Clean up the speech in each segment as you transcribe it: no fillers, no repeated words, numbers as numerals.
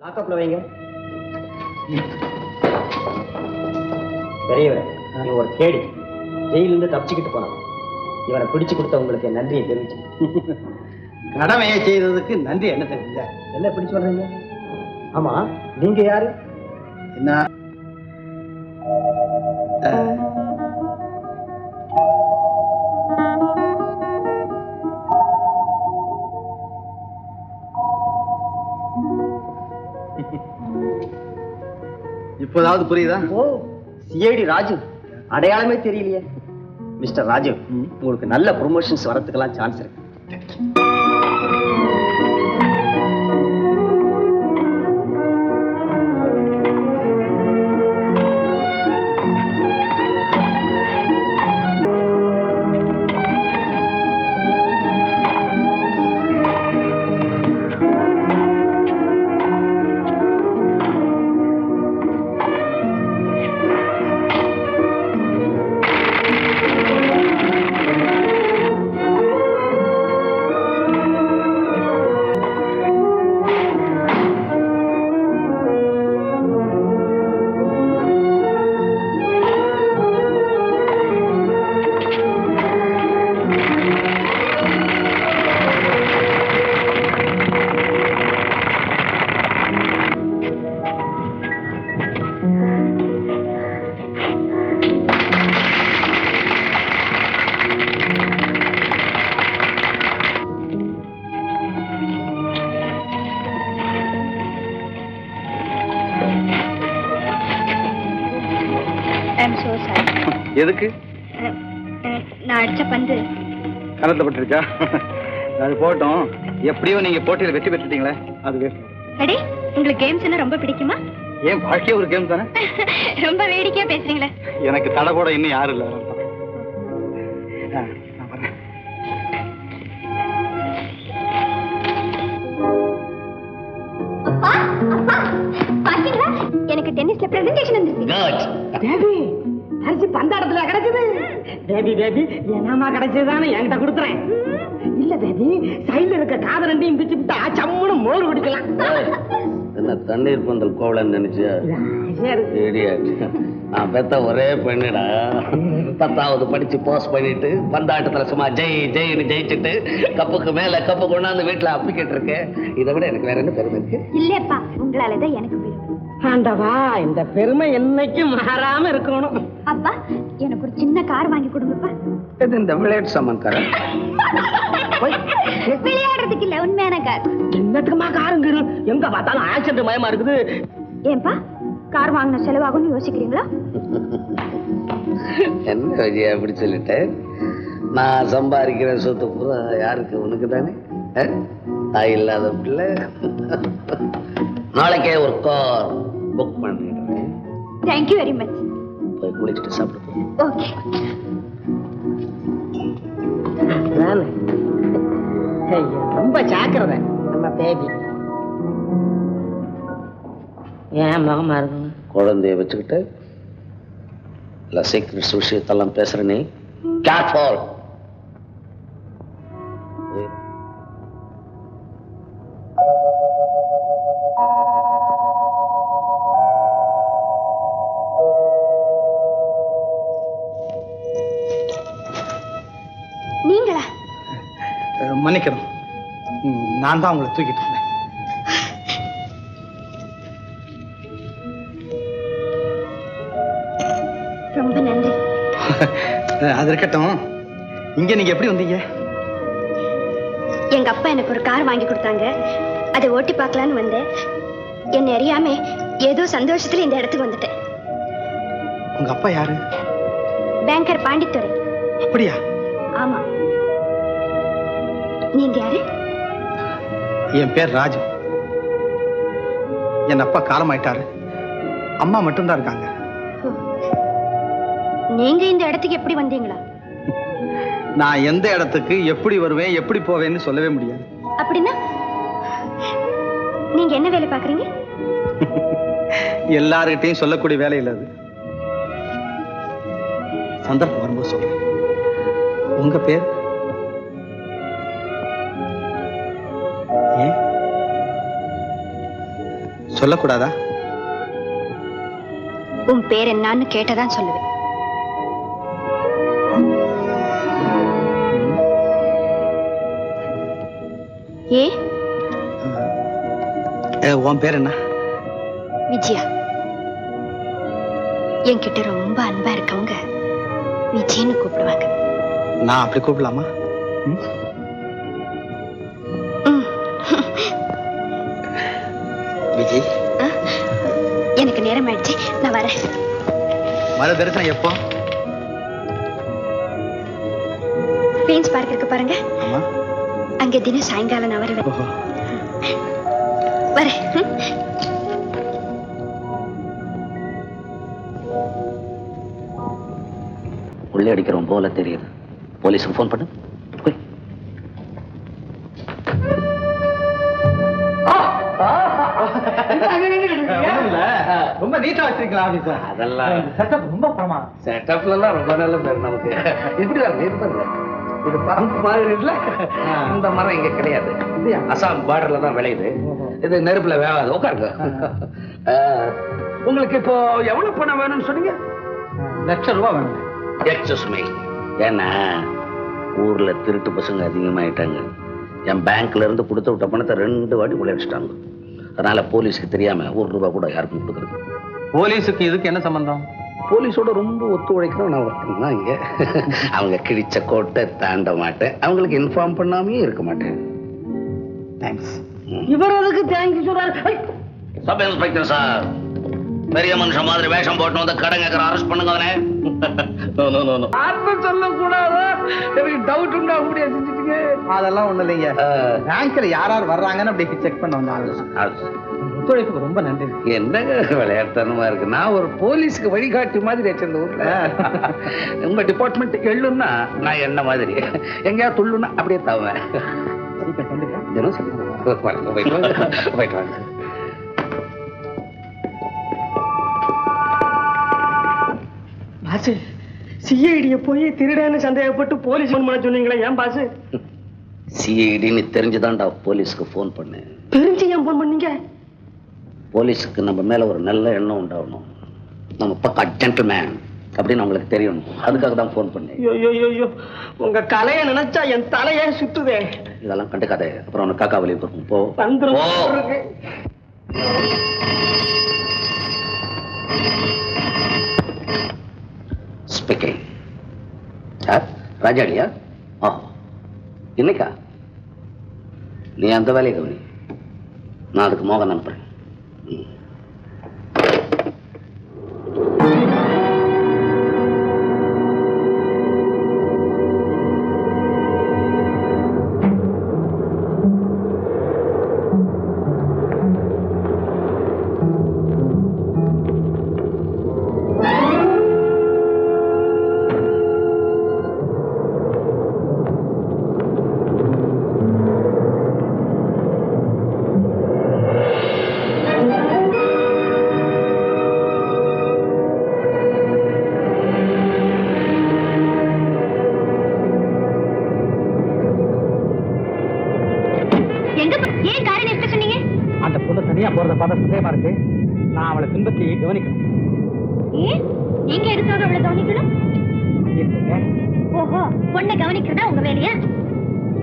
லாக்கப்ல வைங்க. பெரியவரே, நீ ஒரு கேடி ஜெயிலிருந்து தப்பிச்சுக்கிட்டு போனான். இவரை பிடிச்சு கொடுத்த உங்களுக்கு என் நன்றியை தெரிவிச்சு. கடமையை செய்ததுக்கு நன்றி என்ன தெரிஞ்ச? என்ன பிடி சொல்றீங்க? ஆமா, நீங்க யாரு? என்ன இப்போதாவது புரியுதா? ஓ, சிஐடி ராஜு. அடையாளமே தெரியலையே. மிஸ்டர் ராஜு, உங்களுக்கு நல்ல ப்ரொமோஷன்ஸ் வரதுக்கெல்லாம் சான்ஸ் இருக்கு. எதுக்கு? நான் அடிச்ச பந்து கணத்துல பட்டுருச்சா? அது போட்டோம். எப்படியோ நீங்க போட்டியில வெற்றி பெற்றுட்டீங்களே, அது வேஸ்ட். அடே, உங்களுக்கு கேம்ஸ் ரொம்ப பிடிக்குமா? ஏன் வாழ்க்கையே ஒரு கேம் தானே? ரொம்ப வேடிக்கையா பேசுறீங்களே. எனக்கு தடை போட இன்னும் யாரும் இல்லை. எனக்கு டென்னிஸ்ல பிரசன்டேஷன் வந்துருச்சு. அரிசி பந்தாடத்துல கிடைச்சது. பேபி பேபி என்னமா கிடைச்சதுதானே என்கிட்ட கொடுத்துறேன். இல்ல பேபி, சைடுல இருக்க காத ரெண்டையும் பிச்சு விட்டா சம்முன்னு மோர் குடிக்கலாம். என்ன தண்ணீர் பந்தல் கோவலன்னு நினைச்சியா? நான் பெத்த ஒரே பெண்ணுடா. 10வது படிச்சு போஸ்ட் பண்ணிட்டு பந்தாட்டத்துல சும்மா ஜெய் ஜெயின்னு ஜெயிச்சுட்டு கப்புக்கு மேல கப்பு கொண்டாந்து வீட்டுல அப்பிக்கிட்டு இருக்கேன். இதை விட எனக்கு வேற என்ன பெருமை இருக்கு? இல்லப்பா, உங்களாலதான் எனக்கு பெருமை. ஆண்டவா, இந்த பெருமை என்னைக்கும் மாறாம இருக்கணும். அப்பா, எனக்கு ஒரு சின்ன கார் வாங்கி கொடுங்கப்பா. இது இந்த விளையாட்டு சாமான் கார? விளையாடுறதுக்கு இல்ல, உண்மையான கார். என்னத்துக்குமா காருங்க? எங்க பார்த்தாலும் ஆக்சிடென்ட் மயமா இருக்குது. ஏன்பா, கார் வாங்கின செலவாகும்னு யோசிக்கிறீங்களா? என்ன விஜயா அப்படி சொல்லிட்டேன்? நான் சம்பாதிக்கிற சொத்து பூரா யாருக்கு? உனக்கு தானே. தாய் இல்லாத பிள்ளை. நாளைக்கே ஒரு கார் புக் பண்ணிடுறேன். Thank you very much. போய் குளிச்சுட்டு சாப்பிட்டு. ஓகே. ரொம்ப ஜாக்கிரதை நம்ம பேபி. ஏன் முகமா இருக்கு? குழந்தைய வச்சுக்கிட்டு இல்ல சீக்கிரட்ஸ் விஷயத்தெல்லாம் பேசுற நீ கேர்ஃபுல். நீங்களா? மன்னிக்கணும், நான் தான் உங்களை தூக்கிட்டு இருந்தேன். ரொம்ப நன்றி. அது இருக்கட்டும், இங்க நீங்க எப்படி வந்தீங்க? எங்க அப்பா எனக்கு ஒரு கார் வாங்கி கொடுத்தாங்க. அதை ஓட்டி பார்க்கலான்னு வந்தேன். என்ன அறியாம ஏதோ சந்தோஷத்துல இந்த இடத்துக்கு வந்துட்டேன். உங்க அப்பா யாரு? பேங்கர் பாண்டித்துறை. அப்படியா? ஆமா. நீங்க யாரு? என் பேர் ராஜு. என் அப்பா காலமாயிட்டாரு. அம்மா மட்டும்தான் இருக்காங்க. நீங்க இந்த இடத்துக்கு எப்படி வந்தீங்களா? நான் எந்த இடத்துக்கு எப்படி வருவேன் எப்படி போவேன்னு சொல்லவே முடியாது. அப்படின்னா நீங்க என்ன வேலை பாக்குறீங்க? எல்லார்கிட்டையும் சொல்லக்கூடிய வேலை இல்ல அது. சந்தர்ப்பம் வரும்போது சொல்றேன். உங்க பேர்? ஏன் சொல்லக்கூடாதா? உன் பேர் என்னன்னு கேட்டதான் சொல்லுவேன். ஏ உன் பேர் என்ன? விஜயா. என்கிட்ட ரொம்ப அன்பா இருக்கவங்க விஜயன்னு கூப்பிடுவாங்க. நான் அப்படி கூப்பிடலாமா? விஜய், எனக்கு நேரம் ஆயிடுச்சு, நான் வரேன். மறு தரிசனம் எப்போ? குயின்ஸ் பார்க் இருக்கு பாருங்க, ஆமா, அங்க தினம் சாயங்காலம் நான் வருவேன். வரேன். உள்ளே அடிக்கிறோம் போல தெரியுது. போலீஸுக்கு ஃபோன் பண்ணு. ரொம்ப நீட்டா வச்சிருக்கலாம் ஆபீஸா. அதெல்லாம் செட்டப் ரொம்ப பிரமாதம். செட்டப்லாம் ரொம்ப நல்ல பேர் நமக்கு. எப்படி இது பரம்பு மாதிரி இல்ல. இந்த மரம் இங்க கிடையாது, அசாம் பார்டர்ல தான் விளையுது. இது நெருப்புல வேகாது. உட்காருங்க. உங்களுக்கு இப்போ எவ்வளவு பணம் வேணும்னு சொன்னீங்க? ₹1,00,000 வேணும். Excuse me. ஏன்னா ஊர்ல திருட்டு பசங்க அதிகமாயிட்டாங்க. என் பேங்க்ல இருந்து கொடுத்து விட்ட பணத்தை 2 வாட்டி கொள்ளையடிச்சிட்டாங்க. அதனால போலீஸ்க்கு தெரியாம ₹1 கூட யாருக்கும் கொடுக்கறது. போலீஸுக்கு இதுக்கு என்ன சம்பந்தம்? போலீஸோட ரொம்ப ஒத்துழைக்கிறோம் நான் ஒருத்தன் தான் இங்க. அவங்க கிழிச்ச கோட்டை தாண்ட மாட்டேன், அவங்களுக்கு இன்ஃபார்ம் பண்ணாமே இருக்க மாட்டேன். தேங்க்ஸ். இவர் அதுக்கு தேங்க்ஸ் சொல்றாரு. சப் இன்ஸ்பெக்டர் சார், பெரிய மனுஷன் மாதிரி வேஷம் போட்டு வந்து கடன் கேட்கற அரெஸ்ட் பண்ணுங்க அவனே. சொல்லக்கூடாது, எனக்கு டவுட் உண்டா அப்படியே செஞ்சுட்டீங்க. அதெல்லாம் ஒண்ணு இல்லைங்க. பேங்க்ல யார் யார் வர்றாங்கன்னு அப்படி செக் பண்ண வந்தாங்க. ஒத்துழைப்புக்கு ரொம்ப நன்றி. என்னங்க விளையாட்டுத்தனமா இருக்கு. நான் ஒரு போலீஸ்க்கு வழிகாட்டி மாதிரி வச்சிருந்த ஊர்ல. உங்க டிபார்ட்மெண்ட் எள்ளுன்னா நான் என்ன மாதிரி, எங்கேயா துள்ளுன்னா அப்படியே தவேன். தினம் சொல்லி போயிட்டு வாங்க. பாசு, சிஐடிய போய் திருடன்னு சந்தேகப்பட்டு போலீஸ் ஃபோன் பண்ண சொன்னீங்களா? ஏன் பாசு? சிஐடின்னு தெரிஞ்சுதான்டா போலீஸ்க்கு ஃபோன் பண்ணேன். தெரிஞ்சு ஏன் ஃபோன் பண்ணீங்க? போலீஸுக்கு நம்ம மேல ஒரு நல்ல எண்ணம் உண்டாகணும், நம்ம பக்கா ஜென்டில்மேன் அப்படின்னு அவங்களுக்கு தெரியணும். அதுக்காக தான் ஃபோன் பண்ணேன். ஐயோ, உங்க கலைய நினைச்சா என் தலையே சுத்துதே. இதெல்லாம் கண்டுக்காதே, அப்புறம் உனக்கு காக்கா வலி இருக்கும். போ. இருக்கு. ஸ்பீக்கிங். சார், ராஜாடியா? ஆ, இன்னைக்கா? நீ அந்த வேலையை கவனி, நான் அதுக்கு மோகன் அனுப்புறேன். அந்த பொண்ணு தனியா போறத பார்த்தா சந்தேகமா இருக்கு. நான் அவளை பின்பற்றி கவனிக்கணும். எங்க எடுத்தோட அவளை கவனிக்கணும்? ஓஹோ, பொண்ணை கவனிக்கிறதா உங்க வேலையா?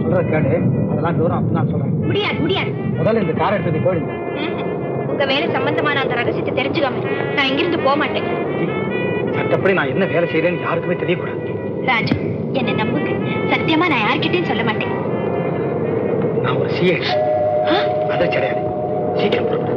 சொல்ற கேடு, அதெல்லாம் தூரம் நான் சொல்றேன். முடியாது. முதல்ல இந்த காரை எடுத்து போயிடுங்க. உங்க வேலை சம்பந்தமான அந்த ரகசியத்தை தெரிஞ்சுக்காம நான் இங்கிருந்து போக மாட்டேன். சட்டப்படி நான் என்ன வேலை செய்யறேன்னு யாருக்குமே தெரியக்கூடாது. ராஜு, என்னை நம்புங்க, சத்தியமா நான் யார்கிட்டயும் சொல்ல மாட்டேன். நான் ஒரு சிஏ. அதை கிடையாது. சீக்கிரம் புறப்படு.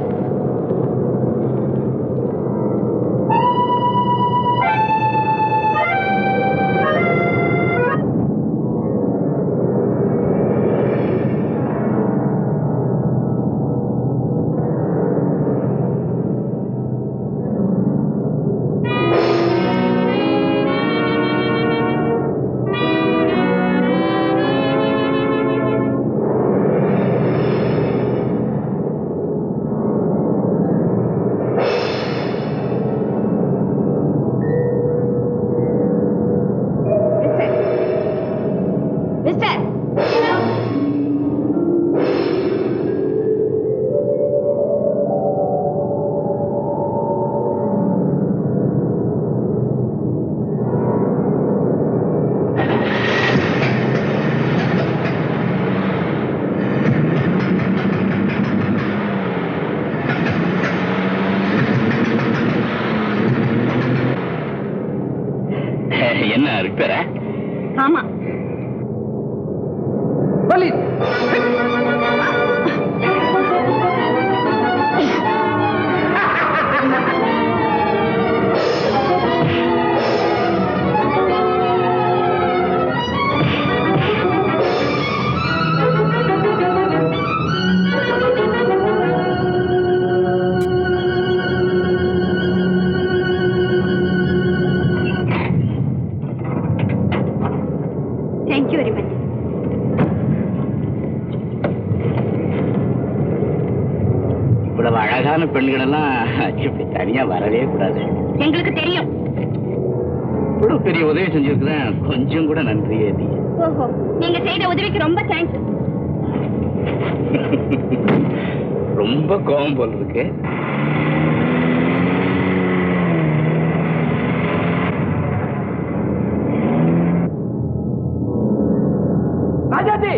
போலீஸ் பேர? ஆமா. போலீஸ். Thank you very much. இவ்வளவு அழகான பெண்கள் எல்லாம் இப்படி தனியா வரவே கூடாது. எங்களுக்கு தெரியும். இவ்வளவு பெரிய உதவி செஞ்சிருக்கிறேன், கொஞ்சம் கூட நன்றியே இல்லையே. ஓஹோ, நீங்க செய்த உதவிக்கு ரொம்ப தேங்க்ஸ். ரொம்ப கோபம் போல இருக்கு. ராஜாஜி